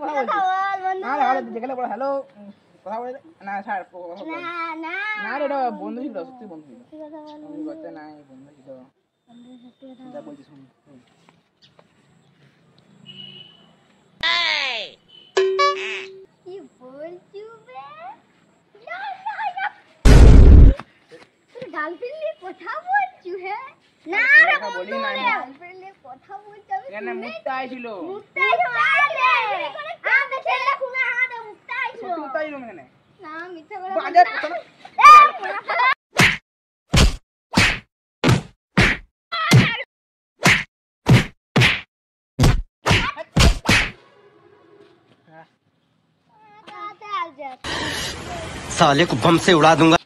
কথা বল না রে ভালো দেখলে বড় হ্যালো কথা বলে না ছাড় না না না রে এটা বন্ধু ছিল সত্যি বন্ধু ছিল সত্যি কথা বল বন্ধু করতে নাই বন্ধু ছিল সত্যি কথা যা বল বলছিস শুন কি বলছিস বে না না না তুই গার্লফ্রেন্ড নিয়ে কথা বলছিস হ্যাঁ না রে বন্ধু রে গার্লফ্রেন্ড নিয়ে কথা বলছিস আমি কেন মুক্তাই ছিল মুক্তাই আরে আবে ছেলে খুনা আরে মুক্তাই ছিল সত্যি মুক্তাই ছিল মানে না মিথ্যা বলে বাজার কথা না साले को बम से उड़ा दूंगा।